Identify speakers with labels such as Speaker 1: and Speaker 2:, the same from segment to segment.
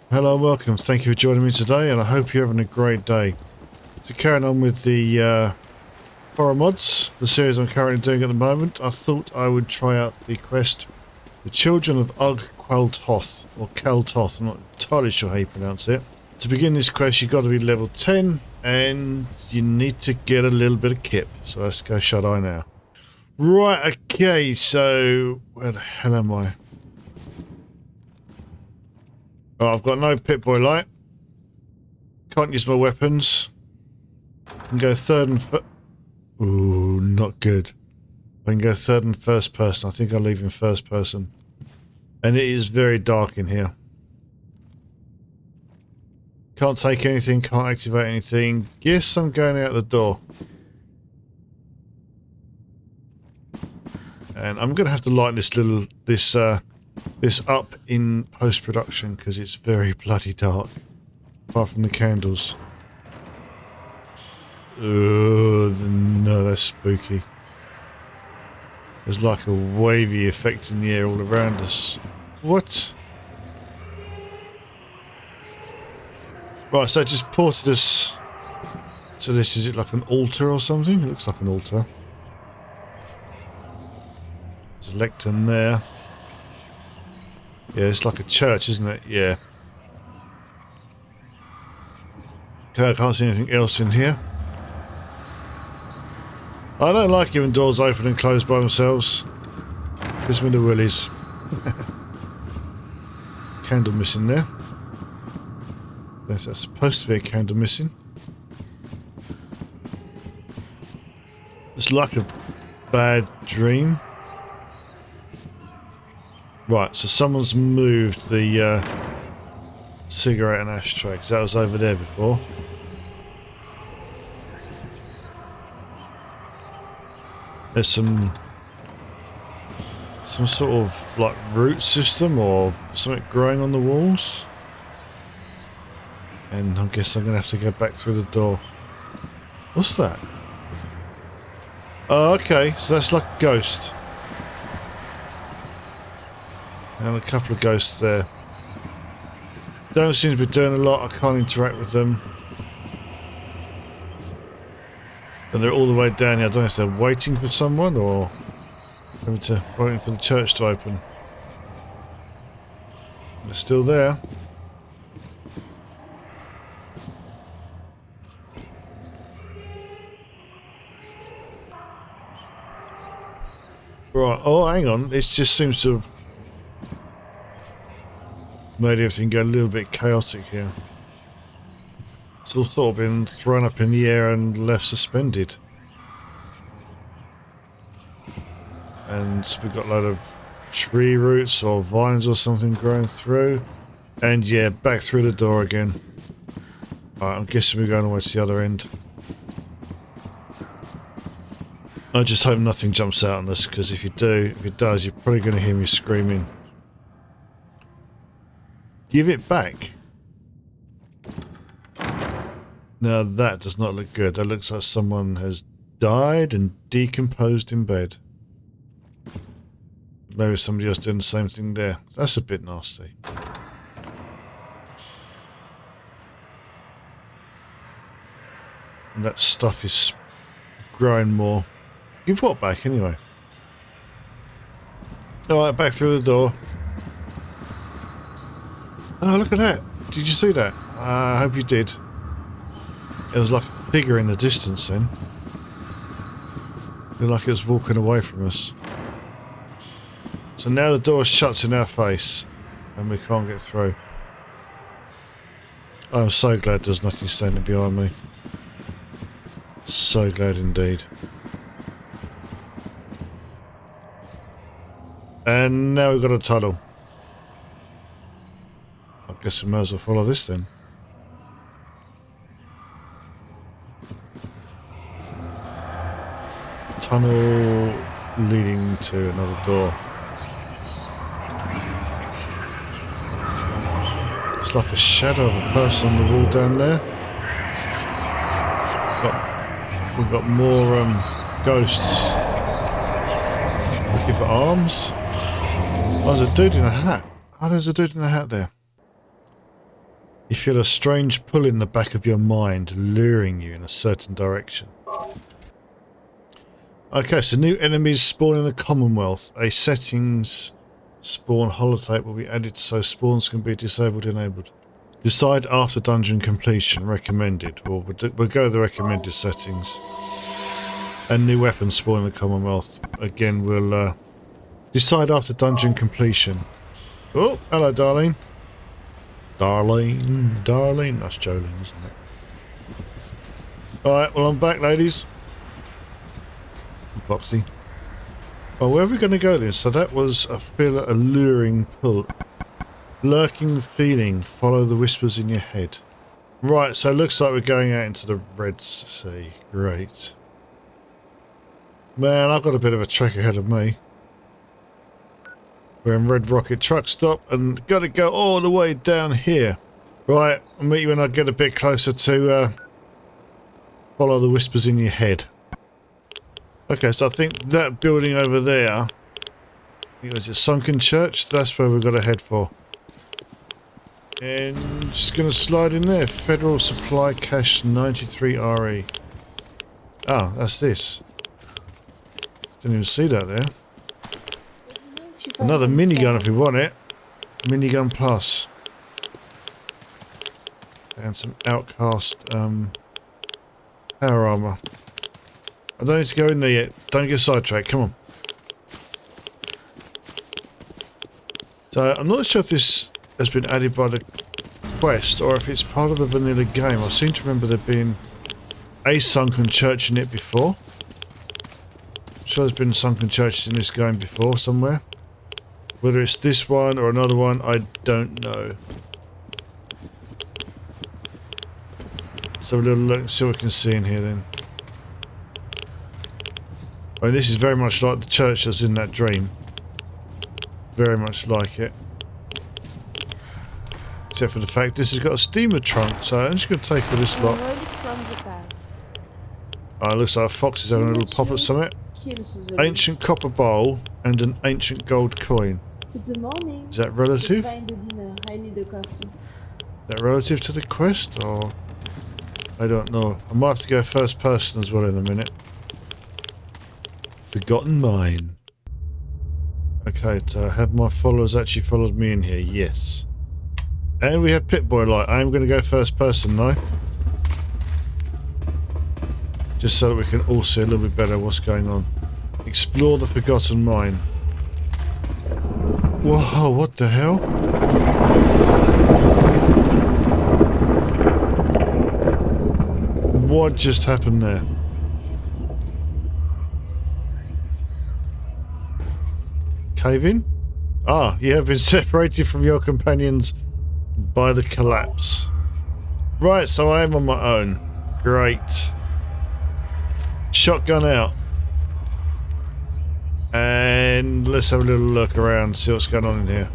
Speaker 1: Hello and welcome. Thank you for joining me today, and I hope you're having a great day. So carrying on with the horror mods, the series I'm currently doing at the moment, I thought I would try out the quest, The Children of Ug-Qualtoth, or Qualtoth, I'm not entirely sure how you pronounce it. To begin this quest you've got to be level 10, and you need to get a little bit of kip. So let's go shut-eye now. Right, okay, so where the hell am I? Oh, I've got no Pip-Boy light. Can't use my weapons. I can go third and ooh, not good. I can go third and first person. I think I'll leave in first person. And it is very dark in here. Can't take anything, can't activate anything. Guess I'm going out the door. And I'm gonna have to light this up in post-production because it's very bloody dark. Apart from the candles. Oh, no, that's spooky. There's like a wavy effect in the air all around us. What? Right, so it just ported us to this. Is it like an altar or something? It looks like an altar. There's a lectern there. Yeah, it's like a church, isn't it? Yeah. Okay, I can't see anything else in here. I don't like it when doors open and close by themselves. Gives me the willies. Candle missing there. Yes, that's supposed to be a candle missing. It's like a bad dream. Right, so someone's moved the cigarette and ashtray, because that was over there before. There's some sort of like root system or something growing on the walls. And I guess I'm going to have to go back through the door. What's that? Oh, okay, so that's like a ghost. And a couple of ghosts there. Don't seem to be doing a lot. I can't interact with them. And they're all the way down here. I don't know if they're waiting for someone or waiting for the church to open. They're still there. Right. Oh, hang on. It just seems to have made everything go a little bit chaotic here. It's all sort of been thrown up in the air and left suspended. And we've got a load of tree roots or vines or something growing through. And yeah, back through the door again. Alright, I'm guessing we're going all the way to the other end. I just hope nothing jumps out on us, because if it does, you're probably going to hear me screaming. Give it back. Now that does not look good. That looks like someone has died and decomposed in bed. Maybe somebody else doing the same thing there. That's a bit nasty. And that stuff is growing more. Give what back anyway? Alright, back through the door. Oh, look at that. Did you see that? I hope you did. It was like a figure in the distance then. Looked like it was walking away from us. So now the door shuts in our face and we can't get through. I'm so glad there's nothing standing behind me. So glad indeed. And now we've got a tunnel. I guess we might as well follow this then. Tunnel leading to another door. It's like a shadow of a person on the wall down there. We've got more ghosts looking for arms. Oh, there's a dude in a hat. Oh, there's a dude in a hat there. You feel a strange pull in the back of your mind, luring you in a certain direction. Okay, so new enemies spawn in the Commonwealth. A settings spawn holotape will be added so spawns can be disabled, enabled. Decide after dungeon completion. Recommended. We'll go the recommended settings. And new weapons spawn in the Commonwealth. Again, we'll decide after dungeon completion. Oh, hello, Darlene. Darlene. That's Jolene, isn't it? Alright, well, I'm back, ladies. Foxy. Oh, where are we going to go then? So that was a alluring pull. Lurking feeling. Follow the whispers in your head. Right, so it looks like we're going out into the Red Sea. Great. Man, I've got a bit of a trek ahead of me. We're in Red Rocket Truck Stop and got to go all the way down here. Right, I'll meet you when I get a bit closer to follow the whispers in your head. Okay, so I think that building over there, was it Sunken Church? That's where we've got to head for. And just going to slide in there. Federal Supply Cache 93RE. Oh, that's this. Didn't even see that there. Another minigun if we want it. Minigun plus. And some outcast power armor. I don't need to go in there yet. Don't get sidetracked. Come on. So I'm not sure if this has been added by the quest or if it's part of the vanilla game. I seem to remember there being a sunken church in it before. I'm sure there's been sunken churches in this game before somewhere. Whether it's this one or another one, I don't know. So a little look and see what we can see in here then. I mean, this is very much like the church that's in that dream. Very much like it. Except for the fact this has got a steamer trunk, so I'm just going to take all this lot. Oh, it looks like a fox is having a little pop at something. Ancient copper bowl and an ancient gold coin.
Speaker 2: Good morning.
Speaker 1: Is that relative?
Speaker 2: Let's find the dinner. I need a coffee.
Speaker 1: Is that relative to the quest, or...? I don't know. I might have to go first person as well in a minute. Forgotten mine. Okay, so have my followers actually followed me in here? Yes. And we have Pit-Boy light. I am going to go first person though. Just so that we can all see a little bit better what's going on. Explore the Forgotten Mine. Whoa, what the hell? What just happened there? Cave in? Ah, you have been separated from your companions by the collapse. Right, so I am on my own. Great. Shotgun out. And let's have a little look around, see what's going on in here.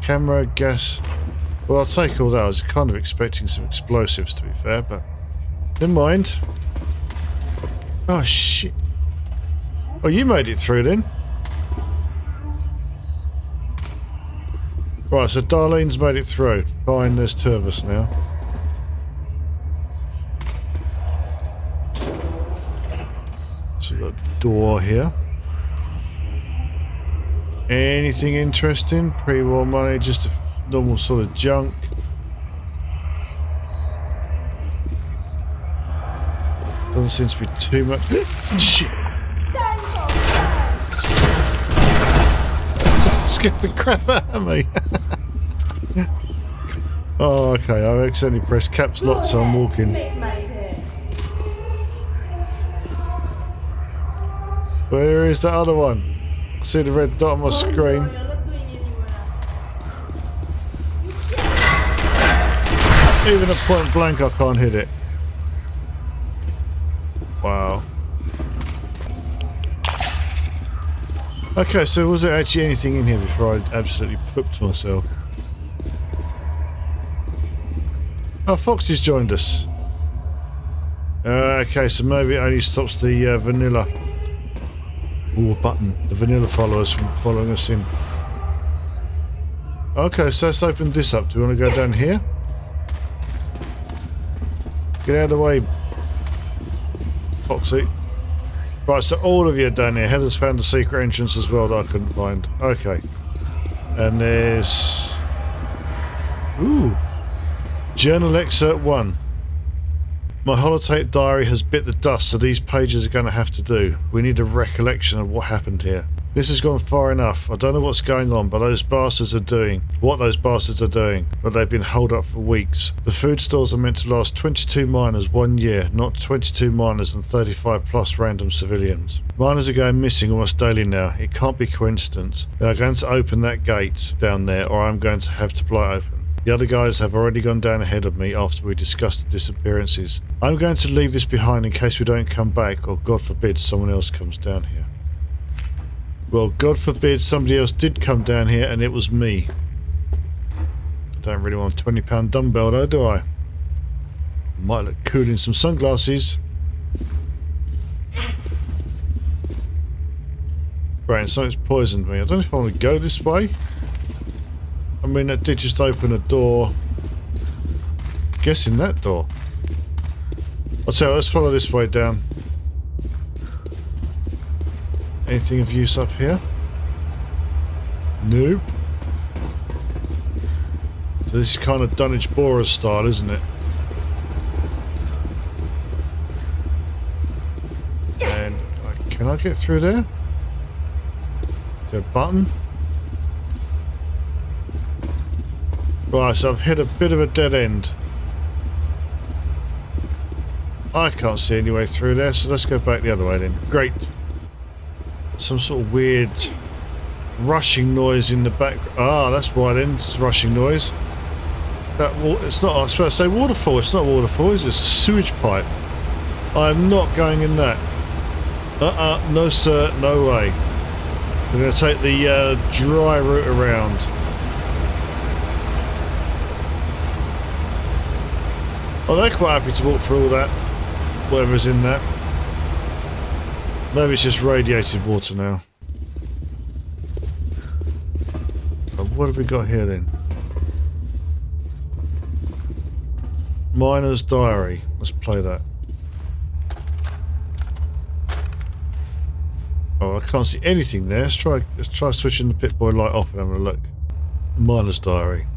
Speaker 1: Camera, gas. Well, I'll take all that. I was kind of expecting some explosives, to be fair, but never mind. Oh, shit. Oh, you made it through then. Right, so Darlene's made it through. Fine, there's two of us now. So we've got a door here. Anything interesting? Pre-war money, just a normal sort of junk. Doesn't seem to be too much. Shit. Scared the crap out of me. Oh, okay. I accidentally pressed caps lock, so I'm walking. Where is that other one? I see the red dot on my screen. Even at point blank, I can't hit it. Wow. Okay, so was there actually anything in here before I absolutely pooped myself? Oh, Foxy's joined us. Okay, so maybe it only stops the vanilla. Ooh, button. The vanilla followers from following us in. Okay, so let's open this up. Do we want to go down here? Get out of the way, Foxy. Right, so all of you are down here. Heather's found a secret entrance as well that I couldn't find. Okay. And there's... Ooh. Journal excerpt 1. My holotape diary has bit the dust, so these pages are going to have to do. We need a recollection of what happened here. This has gone far enough. I don't know what's going on, but those bastards are doing what those bastards are doing, but they've been holed up for weeks. The food stores are meant to last 22 miners 1 year, not 22 miners and 35 plus random civilians. Miners are going missing almost daily now. It can't be coincidence. They are going to open that gate down there, or I'm going to have to pry it open. The other guys have already gone down ahead of me after we discussed the disappearances. I'm going to leave this behind in case we don't come back, or God forbid someone else comes down here. Well, God forbid somebody else did come down here and it was me. I don't really want a £20 dumbbell though, do I? Might look cool in some sunglasses. Right, something's poisoned me. I don't know if I want to go this way. I mean, that did just open a door. I'm guessing that door. I'll tell you, let's follow this way down. Anything of use up here? Nope. So this is kind of Dunwich Borer style, isn't it? And can I get through there? Is there a button? Right, so I've hit a bit of a dead end. I can't see any way through there, so let's go back the other way then. Great. Some sort of weird rushing noise in the back. Ah, that's why then. It's rushing noise. It's not. I was supposed to say waterfall. It's not a waterfall. It's a sewage pipe. I am not going in that. No sir, no way. We're going to take the dry route around. Oh, they're quite happy to walk through all that. Whatever's in that. Maybe it's just radiated water now. What have we got here then? Miner's Diary. Let's play that. Oh, I can't see anything there. Let's try switching the Pip-Boy light off and having a look. Miner's Diary.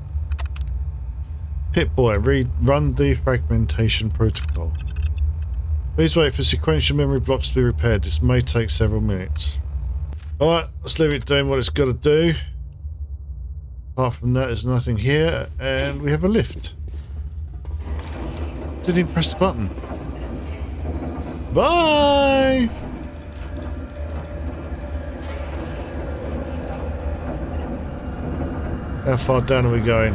Speaker 1: Pip-Boy, run defragmentation protocol. Please wait for sequential memory blocks to be repaired. This may take several minutes. Alright, let's leave it doing what it's got to do. Apart from that, there's nothing here. And we have a lift. Didn't even press the button. Bye! How far down are we going?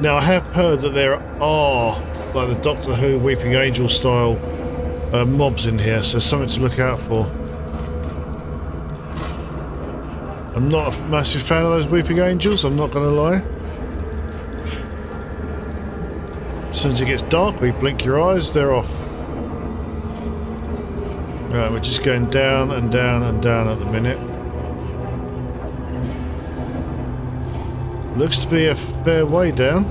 Speaker 1: Now, I have heard that there are, like the Doctor Who Weeping Angel style mobs in here, so something to look out for. I'm not a massive fan of those Weeping Angels, I'm not going to lie. As soon as it gets dark, we blink your eyes, they're off. Right, we're just going down and down and down at the minute. Looks to be a fair way down.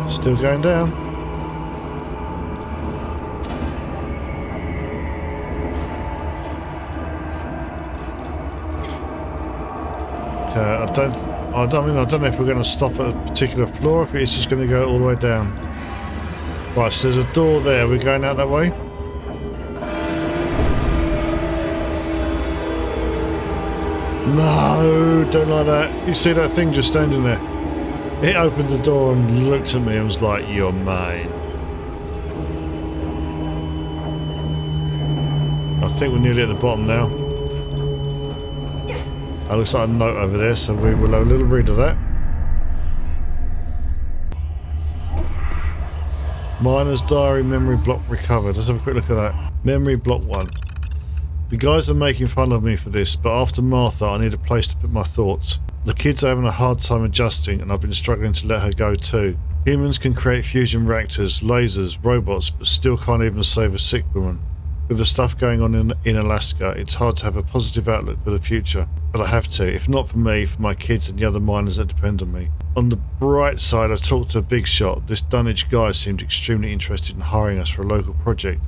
Speaker 1: Still going down. Okay, I don't know if we're going to stop at a particular floor, if it's just going to go all the way down. Right, so there's a door there. We're going out that way. No, don't like that. You see that thing just standing there? It opened the door and looked at me and was like, "You're mine." I think we're nearly at the bottom now. That looks like a note over there, so we will have a little read of that. Miner's Diary memory block recovered. Let's have a quick look at that. Memory block 1. The guys are making fun of me for this, but after Martha, I need a place to put my thoughts. The kids are having a hard time adjusting, and I've been struggling to let her go too. Humans can create fusion reactors, lasers, robots, but still can't even save a sick woman. With the stuff going on in Alaska, it's hard to have a positive outlook for the future. But I have to, if not for me, for my kids and the other miners that depend on me. On the bright side, I talked to a big shot. This Dunwich guy seemed extremely interested in hiring us for a local project,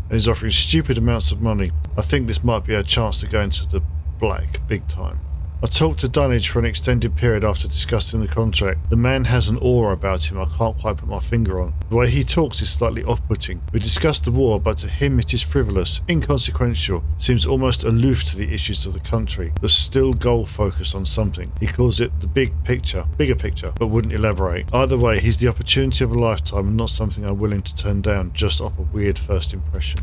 Speaker 1: and he's offering stupid amounts of money. I think this might be a chance to go into the black big time. I talked to Dunwich for an extended period after discussing the contract. The man has an aura about him I can't quite put my finger on. The way he talks is slightly off-putting. We discussed the war, but to him it is frivolous, inconsequential, seems almost aloof to the issues of the country, but still goal-focused on something. He calls it the bigger picture, but wouldn't elaborate. Either way, he's the opportunity of a lifetime and not something I'm willing to turn down just off a weird first impression.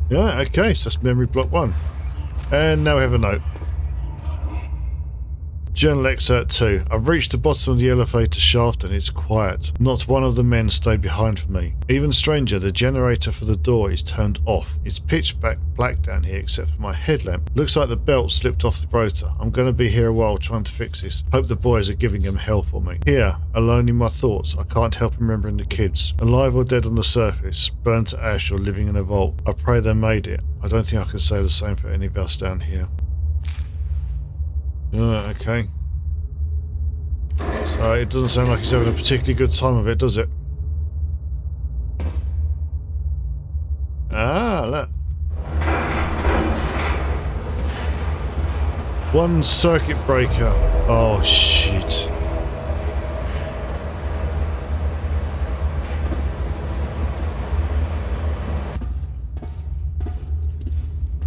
Speaker 1: Yeah, okay, so that's memory block 1. And now we have a note. Journal excerpt 2. I've reached the bottom of the elevator shaft and it's quiet. Not one of the men stayed behind for me. Even stranger, the generator for the door is turned off. It's pitch black down here except for my headlamp. Looks like the belt slipped off the rotor. I'm going to be here a while trying to fix this. Hope the boys are giving him hell for me. Here, alone in my thoughts, I can't help remembering the kids. Alive or dead on the surface, burned to ash or living in a vault. I pray they made it. I don't think I can say the same for any of us down here. Okay. So it doesn't sound like he's having a particularly good time of it, does it? Ah, look. One circuit breaker. Oh, shit.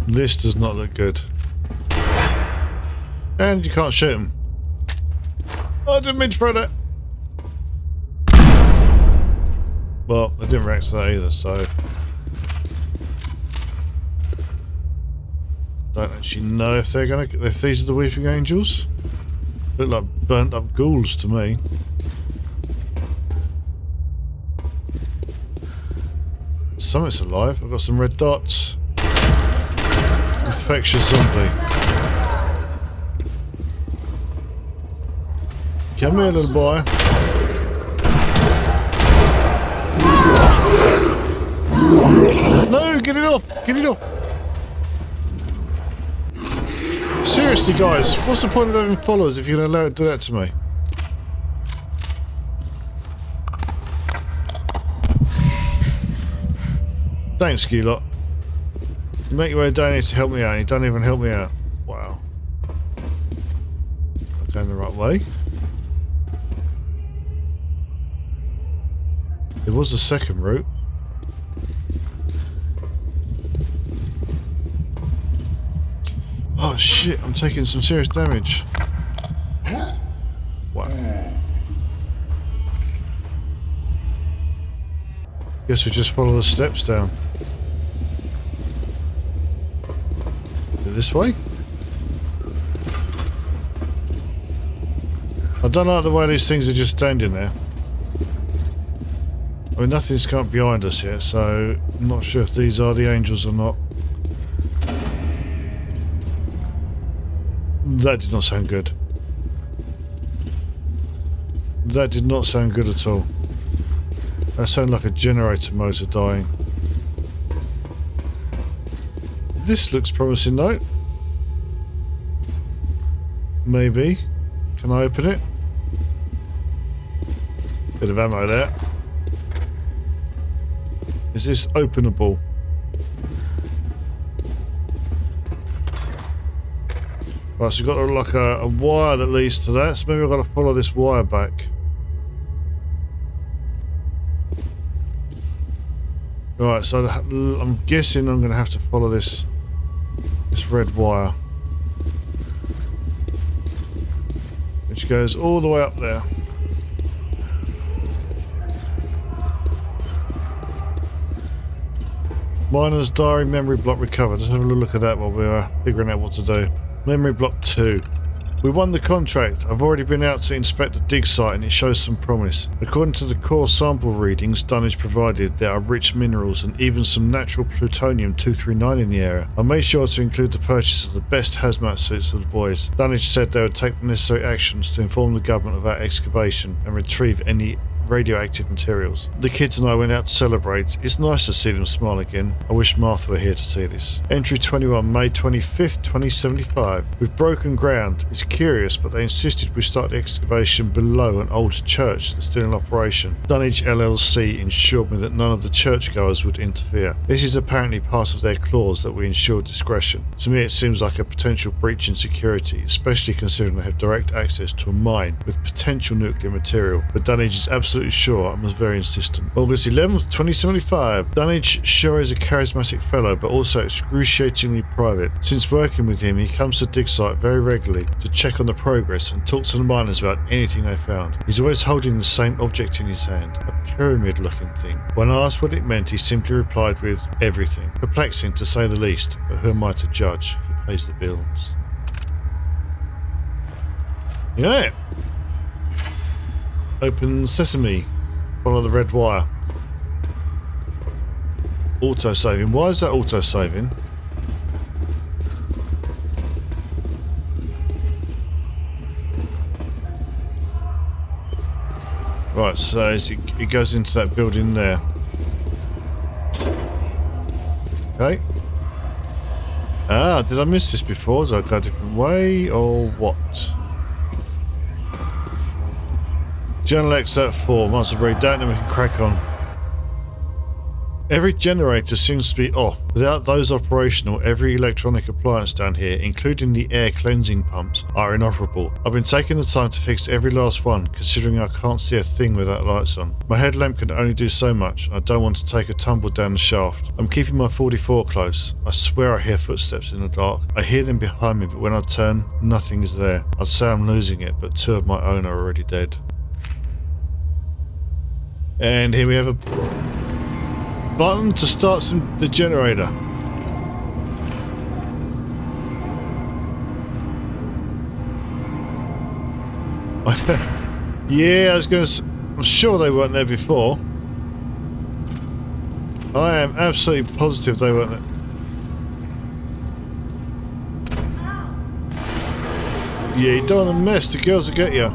Speaker 1: This does not look good. And you can't shoot him. Oh, I didn't mean to throw that. Well, I didn't react to that either, so... Don't actually know if they're gonna... if these are the Weeping Angels. Look like burnt up ghouls to me. Something's alive. I've got some red dots. Infectious zombie. Come here, little boy. No, get it off! Get it off! Seriously, guys, what's the point of having followers if you're going to allow it to do that to me? Thanks, you lot. You make your way down here to help me out, and you don't even help me out. Wow. I'm going the right way. There was a second route. Oh shit, I'm taking some serious damage. Wow. Guess we just follow the steps down. This way? I don't like the way these things are just standing there. I mean, nothing's come up behind us yet, so I'm not sure if these are the angels or not. That did not sound good. That did not sound good at all. That sounded like a generator motor dying. This looks promising though. Maybe. Can I open it? Bit of ammo there. Is this openable? Right, so we've got like a wire that leads to that, so maybe I've got to follow this wire back. Right, so I'm guessing I'm going to have to follow this red wire, which goes all the way up there. Miner's diary memory block recovered. Let's have a look at that while we're figuring out what to do. Memory block 2. We won the contract. I've already been out to inspect the dig site and it shows some promise. According to the core sample readings Dunwich provided, there are rich minerals and even some natural plutonium-239 in the area. I made sure to include the purchase of the best hazmat suits for the boys. Dunwich said they would take the necessary actions to inform the government of our excavation and retrieve any radioactive materials. The kids and I went out to celebrate. It's nice to see them smile again. I wish Martha were here to see this. Entry 21, May 25th, 2075. We've broken ground. It's curious, but they insisted we start the excavation below an old church that's still in operation. Dunnage LLC ensured me that none of the churchgoers would interfere. This is apparently part of their clause that we ensure discretion. To me, it seems like a potential breach in security, especially considering they have direct access to a mine with potential nuclear material. But Dunnage is absolutely sure and was very insistent. August 11th, 2075. Dunnage sure is a charismatic fellow, but also excruciatingly private. Since working with him, he comes to dig site very regularly to check on the progress and talk to the miners about anything they found. He's always holding the same object in his hand, a pyramid-looking thing. When asked what it meant, he simply replied with, everything. Perplexing to say the least, but who am I to judge? He pays the bills. Yeah. Open sesame. Follow the red wire. Auto-saving. Why is that auto-saving? Right, so it goes into that building there. Okay. Ah, did I miss this before? Did I go a different way or what? Journal X at 4. Might as well read that and then we can crack on. Every generator seems to be off. Without those operational, every electronic appliance down here, including the air cleansing pumps, are inoperable. I've been taking the time to fix every last one, considering I can't see a thing without lights on. My headlamp can only do so much. I don't want to take a tumble down the shaft. I'm keeping my 44 close. I swear I hear footsteps in the dark. I hear them behind me, but when I turn, nothing is there. I'd say I'm losing it, but 2 of my own are already dead. And here we have a button to start the generator. Yeah, I was going to. I'm sure they weren't there before. I am absolutely positive they weren't there. Yeah, you don't want to mess. The girls will get you.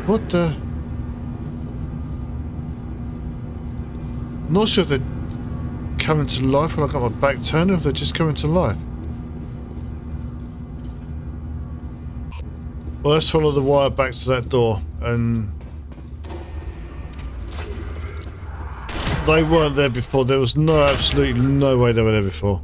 Speaker 1: What the? I'm not sure if they're coming to life when I got my back turned or if they're just coming to life. Well, let's follow the wire back to that door, and they weren't there before. There was absolutely no way they were there before.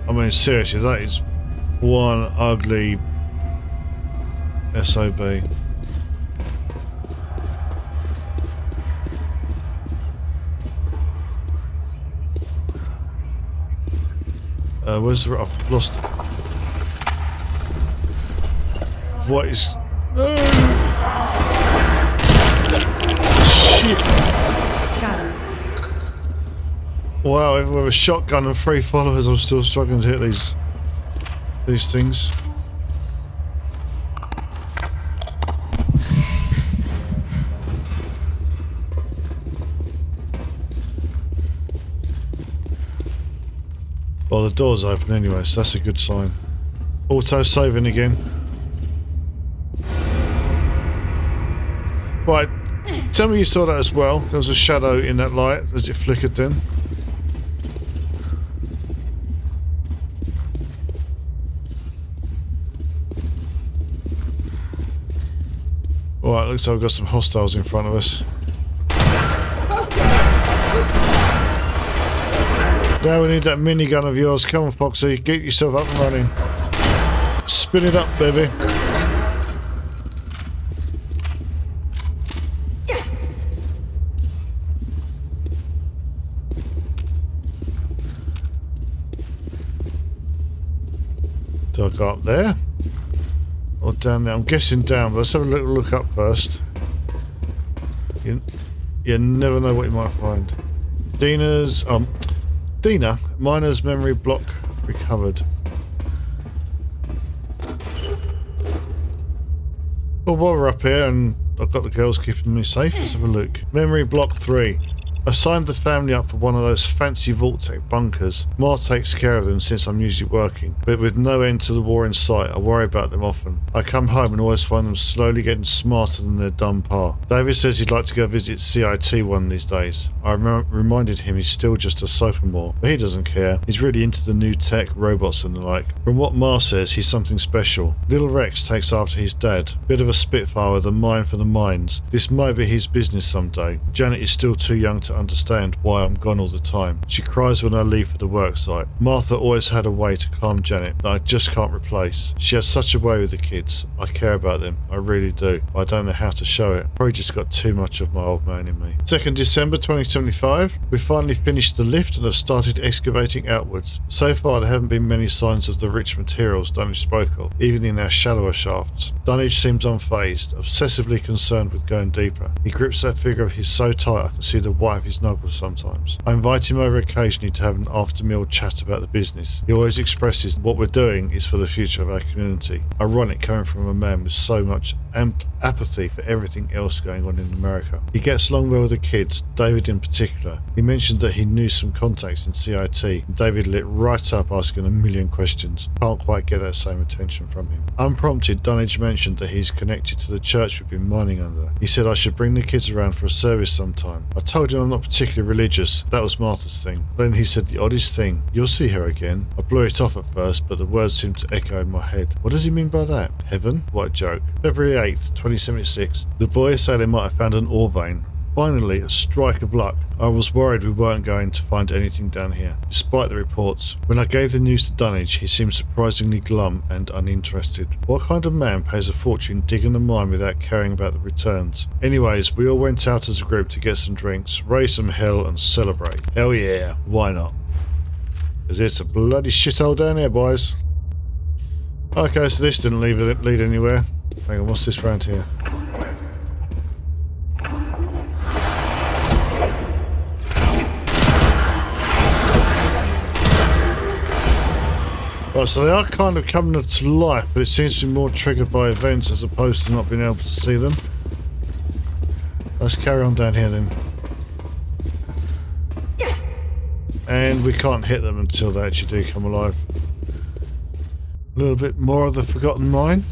Speaker 1: I mean, seriously, that is one ugly SOB. Where's the... I've lost it. What is... No! Shit! Wow, even with a shotgun and 3 followers, I'm still struggling to hit these things. Well, the door's open anyway, so that's a good sign. Auto-saving again. Right, tell me you saw that as well. There was a shadow in that light as it flickered then. Alright, looks like we've got some hostiles in front of us. Now we need that minigun of yours. Come on, Foxy, get yourself up and running. Spin it up, baby. Do I go up there? Or down there? I'm guessing down, but let's have a little look up first. You never know what you might find. Dina, miner's memory block recovered. Well, while we're up here, and I've got the girls keeping me safe. Let's have a look. Memory block 3. I signed the family up for one of those fancy Vault-Tec bunkers. Ma takes care of them since I'm usually working, but with no end to the war in sight, I worry about them often. I come home and always find them slowly getting smarter than their dumb pa. David says he'd like to go visit CIT one of these days. I reminded him he's still just a sophomore, but he doesn't care. He's really into the new tech, robots and the like. From what Ma says, he's something special. Little Rex takes after his dad. Bit of a spitfire with a mind for the mines. This might be his business someday. Janet is still too young to understand why I'm gone all the time. She cries when I leave for the worksite. Martha always had a way to calm Janet that I just can't replace. She has such a way with the kids. I care about them. I really do. But I don't know how to show it. Probably just got too much of my old man in me. 2nd December 2075. We finally finished the lift and have started excavating outwards. So far there haven't been many signs of the rich materials Dunnage spoke of, even in our shallower shafts. Dunnage seems unfazed, obsessively concerned with going deeper. He grips that figure of his so tight I can see the white of his knuckles sometimes. I invite him over occasionally to have an after-meal chat about the business. He always expresses what we're doing is for the future of our community. Ironic coming from a man with so much apathy for everything else going on in America. He gets along well with the kids, David in particular. He mentioned that he knew some contacts in CIT, and David lit right up asking a million questions. Can't quite get that same attention from him. Unprompted, Dunnage mentioned that he's connected to the church we've been mining under. He said I should bring the kids around for a service sometime. I told him I'm not particularly religious. That was Martha's thing. Then he said the oddest thing. You'll see her again. I blew it off at first, but the words seemed to echo in my head. What does he mean by that? Heaven? What a joke. February 8th, 2076. The boys say they might have found an ore vein. Finally, a strike of luck. I was worried we weren't going to find anything down here, despite the reports. When I gave the news to Dunnage, he seemed surprisingly glum and uninterested. What kind of man pays a fortune digging a mine without caring about the returns? Anyways, we all went out as a group to get some drinks, raise some hell and celebrate. Hell yeah, why not? Because it's a bloody shithole down here, boys. Okay, so this didn't lead anywhere. Hang on, what's this round here? Right, so they are kind of coming to life, but it seems to be more triggered by events as opposed to not being able to see them. Let's carry on down here then. And we can't hit them until they actually do come alive. A little bit more of the forgotten mine.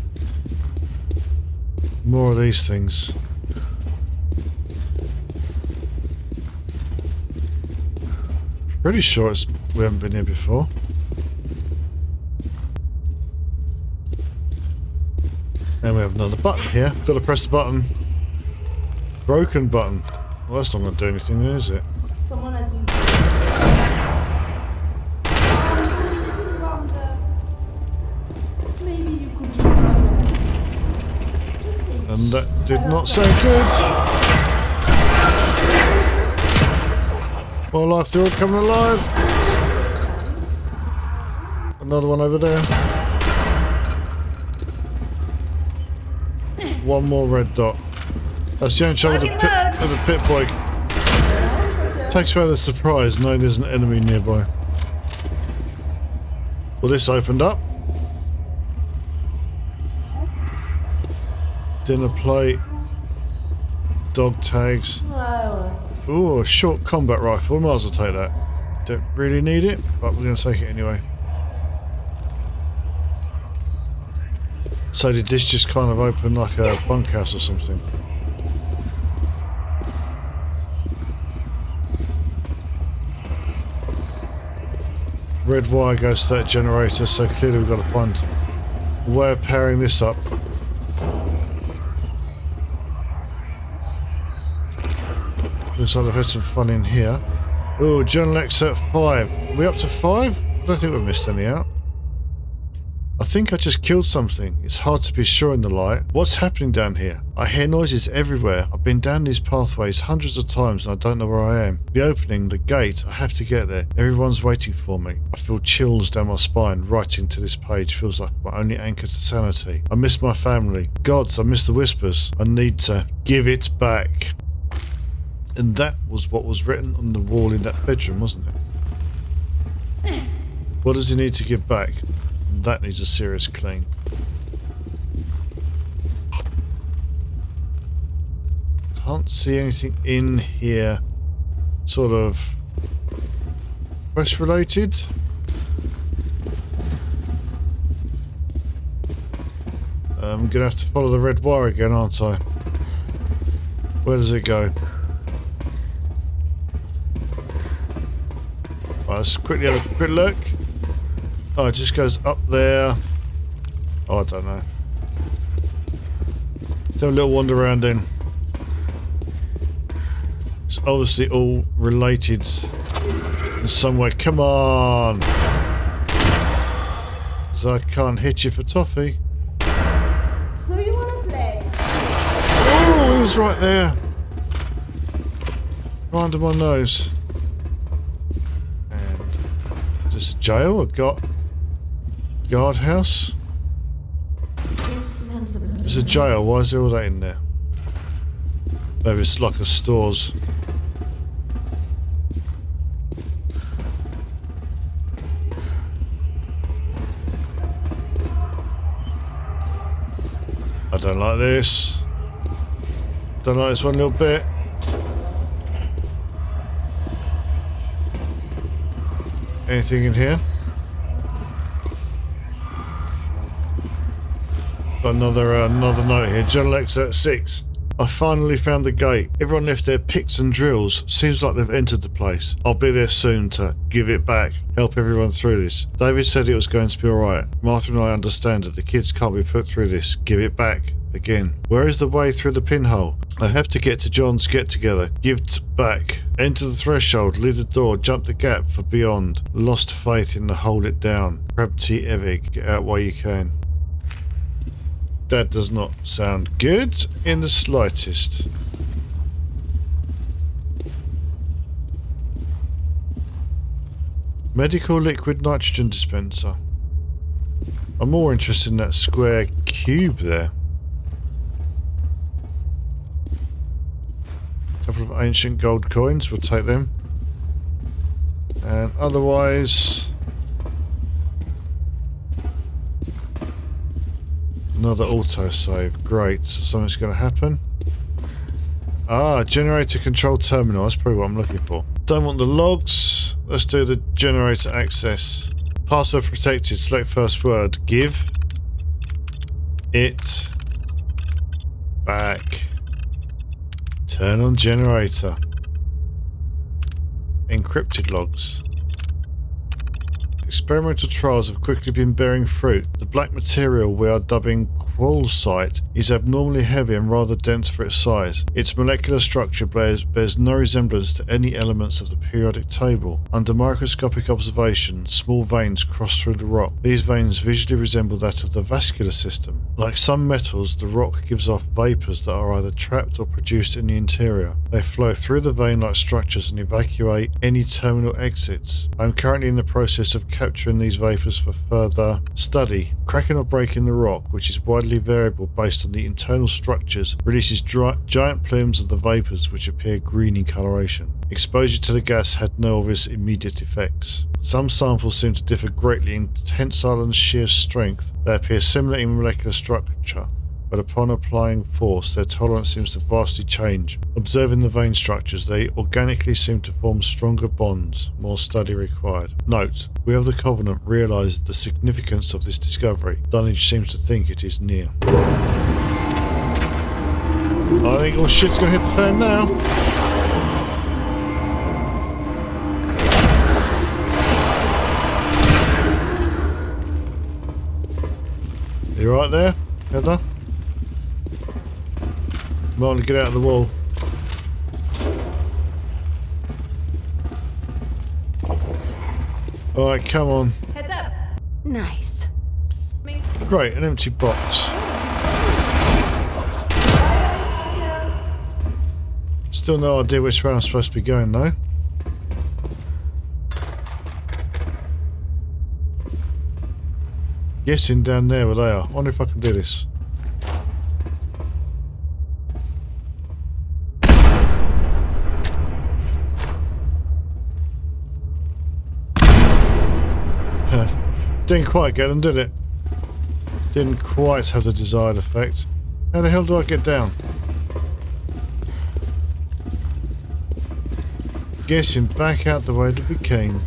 Speaker 1: More of these things. Pretty sure we haven't been here before. And we have another button here. Got to press the button. Broken button. Well, that's not going to do anything, is it?
Speaker 2: Someone has been. Maybe you could do
Speaker 1: and that did not sound good. Wildlife, they're all coming alive. Another one over there. One more red dot. That's the only trouble with the pit boy. Takes away the surprise knowing there's an enemy nearby. Well, this opened up. Dinner plate. Dog tags. Ooh, a short combat rifle. Might as well take that. Don't really need it, but we're going to take it anyway. So did this just kind of open like a bunkhouse or something? Red wire goes to that generator, so clearly we've got to find a way of powering this up. Looks like I've had some fun in here. Oh, journal excerpt 5. Are we up to 5? I don't think we've missed any out. I think I just killed something. It's hard to be sure in the light. What's happening down here? I hear noises everywhere. I've been down these pathways hundreds of times and I don't know where I am. The opening, the gate, I have to get there. Everyone's waiting for me. I feel chills down my spine. Writing to this page feels like my only anchor to sanity. I miss my family. Gods, I miss the whispers. I need to give it back. And that was what was written on the wall in that bedroom, wasn't it? What does he need to give back? That needs a serious clean. Can't see anything in here sort of quest related. I'm gonna have to follow the red wire again, aren't I? Where does it go? Right, let's quickly have a quick look. Oh, it just goes up there. Oh, I don't know. Let's have a little wander around then. It's obviously all related in some way. Come on! So I can't hit you for toffee.
Speaker 2: So you wanna play?
Speaker 1: Oh, he was right there. Right under my nose. And is this a jail? Guardhouse?
Speaker 2: It smells a bit.
Speaker 1: It's a jail. Why is there all that in there? Maybe it's like a stores. I don't like this. Don't like this one little bit. Anything in here? Got another note here. Journal excerpt 6. I finally found the gate. Everyone left their picks and drills. Seems like they've entered the place. I'll be there soon to give it back. Help everyone through this. David said it was going to be alright. Martha and I understand it. The kids can't be put through this. Give it back. Again. Where is the way through the pinhole? I have to get to John's get-together. Give it back. Enter the threshold. Leave the door. Jump the gap for beyond. Lost faith in the hold it down. Gravity Evig. Get out while you can. That does not sound good in the slightest. Medical liquid nitrogen dispenser. I'm more interested in that square cube there. A couple of ancient gold coins, we'll take them. And otherwise... another autosave. Great. So something's going to happen. Ah, generator control terminal. That's probably what I'm looking for. Don't want the logs. Let's do the generator access. Password protected. Select first word. Give it back. Turn on generator. Encrypted logs. Experimental trials have quickly been bearing fruit. The black material we are dubbing Ug-Qualtoth is abnormally heavy and rather dense for its size. Its molecular structure bears no resemblance to any elements of the periodic table. Under microscopic observation, small veins cross through the rock. These veins visually resemble that of the vascular system. Like some metals, the rock gives off vapours that are either trapped or produced in the interior. They flow through the vein-like structures and evacuate any terminal exits. I am currently in the process of capturing these vapours for further study. Cracking or breaking the rock, which is widely variable based on the internal structures, releases giant plumes of the vapours which appear green in coloration. Exposure to the gas had no obvious immediate effects. Some samples seem to differ greatly in tensile and shear strength. They appear similar in molecular structure, but upon applying force, their tolerance seems to vastly change. Observing the vein structures, they organically seem to form stronger bonds. More study required. Note, we of the Covenant realise the significance of this discovery. Dunnage seems to think it is near. I think all shit's gonna hit the fan now. You right there, Heather? Might want to get out of the wall. Alright, come on.
Speaker 2: Heads up.
Speaker 3: Nice.
Speaker 1: Great, an empty box. Still no idea which way I'm supposed to be going though. Guessing down there where they are. I wonder if I can do this. Didn't quite get them, did it? Didn't quite have the desired effect. How the hell do I get down? Guessing back out the way that we came.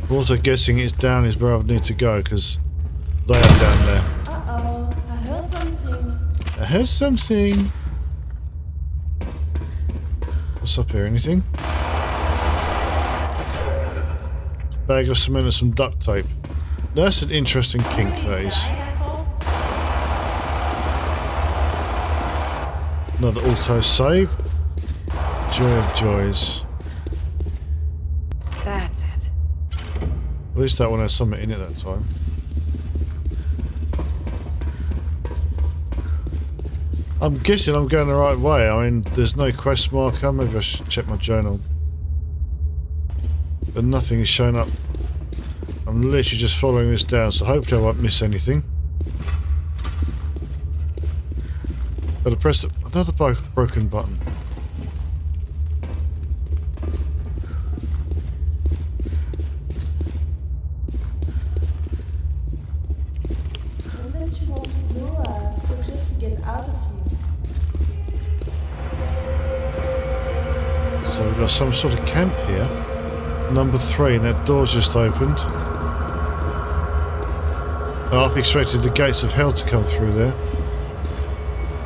Speaker 1: Also guessing it's down is where I need to go because they are down there.
Speaker 2: Uh-oh, I heard something.
Speaker 1: I heard something. What's up here? Anything? Bag of cement and some duct tape. That's an interesting kink, that is. Another auto save. Joy of joys.
Speaker 3: That's it.
Speaker 1: At least that one has something in it that time. I'm guessing I'm going the right way. I mean, there's no quest marker. Maybe I should check my journal. But nothing is showing up. I'm literally just following this down, so hopefully I won't miss anything. But I pressed another broken button.
Speaker 2: Unless you want to do, I suggest we get out of here.
Speaker 1: So we've got some sort of camp here. Number 3, and that door's just opened. I half expected the gates of hell to come through there.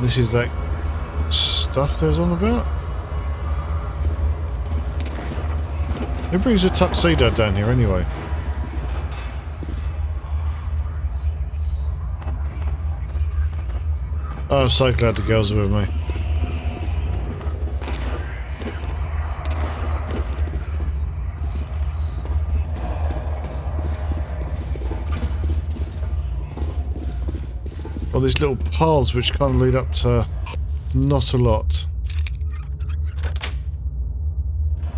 Speaker 1: This is that stuff there's on about. Who brings a tuxedo down here anyway? Oh, I'm so glad the girls are with me. Well, these little paths which kind of lead up to not a lot.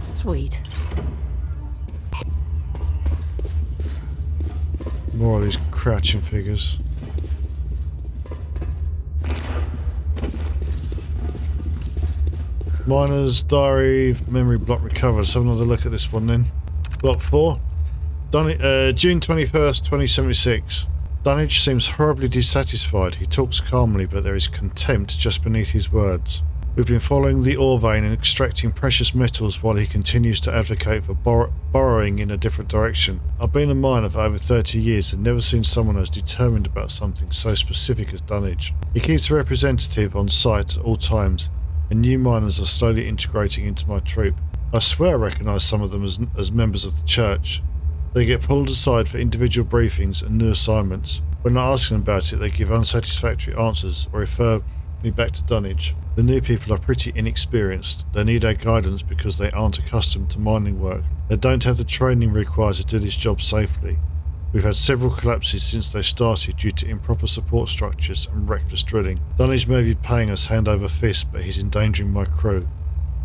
Speaker 3: Sweet.
Speaker 1: More of these crouching figures. Miner's diary memory block recovered. Let's have another look at this one then. Block 4. June 21st, 2076. Dunnage seems horribly dissatisfied. He talks calmly, but there is contempt just beneath his words. We've been following the ore vein and extracting precious metals while he continues to advocate for borrowing in a different direction. I've been a miner for over 30 years and never seen someone as determined about something so specific as Dunnage. He keeps a representative on site at all times, and new miners are slowly integrating into my troop. I swear I recognise some of them as members of the church. They get pulled aside for individual briefings and new assignments. When I ask them about it, they give unsatisfactory answers or refer me back to Dunnage. The new people are pretty inexperienced. They need our guidance because they aren't accustomed to mining work. They don't have the training required to do this job safely. We've had several collapses since they started due to improper support structures and reckless drilling. Dunnage may be paying us hand over fist, but he's endangering my crew.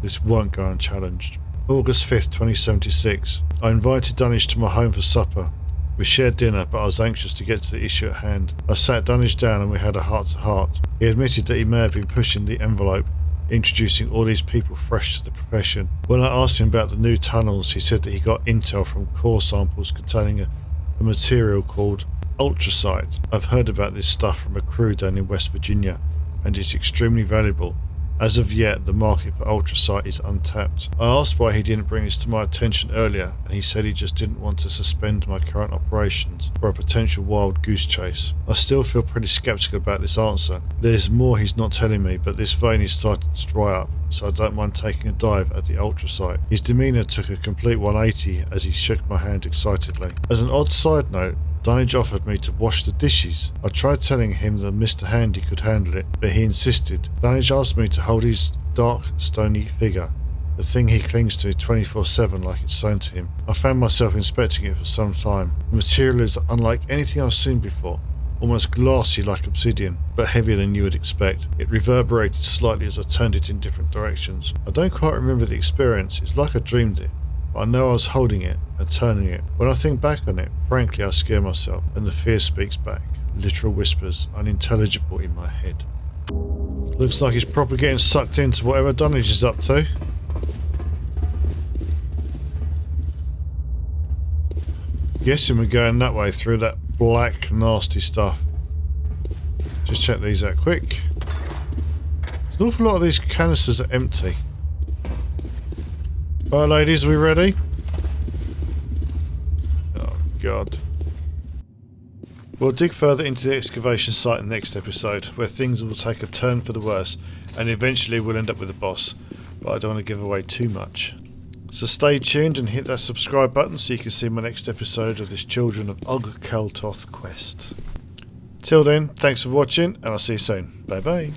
Speaker 1: This won't go unchallenged. August 5th, 2076. I invited Dunnage to my home for supper. We shared dinner, but I was anxious to get to the issue at hand. I sat Dunnage down and we had a heart-to-heart. He admitted that he may have been pushing the envelope, introducing all these people fresh to the profession. When I asked him about the new tunnels, he said that he got intel from core samples containing a material called ultracite. I've heard about this stuff from a crew down in West Virginia, and it's extremely valuable. As of yet, the market for ultracite is untapped. I asked why he didn't bring this to my attention earlier, and he said he just didn't want to suspend my current operations for a potential wild goose chase. I still feel pretty skeptical about this answer. There's more he's not telling me, but this vein is starting to dry up, so I don't mind taking a dive at the ultracite. His demeanour took a complete 180 as he shook my hand excitedly. As an odd side note, Dunnage offered me to wash the dishes. I tried telling him that Mr. Handy could handle it, but he insisted. Dunnage asked me to hold his dark, stony figure, the thing he clings to 24/7 like it's sewn to him. I found myself inspecting it for some time. The material is unlike anything I've seen before, almost glassy like obsidian, but heavier than you would expect. It reverberated slightly as I turned it in different directions. I don't quite remember the experience. It's like I dreamed it. I know I was holding it and turning it. When I think back on it, frankly I scare myself, and the fear speaks back. Literal whispers, unintelligible in my head. Looks like he's probably getting sucked into whatever Dunnage is up to. Guessing we're going that way through that black nasty stuff. Just check these out quick. There's an awful lot of these canisters are empty. Alright ladies, are we ready? Oh god. We'll dig further into the excavation site in the next episode, where things will take a turn for the worse, and eventually we'll end up with a boss, but I don't want to give away too much. So stay tuned and hit that subscribe button so you can see my next episode of this Children of Ug-Qualtoth quest. Till then, thanks for watching, and I'll see you soon. Bye bye.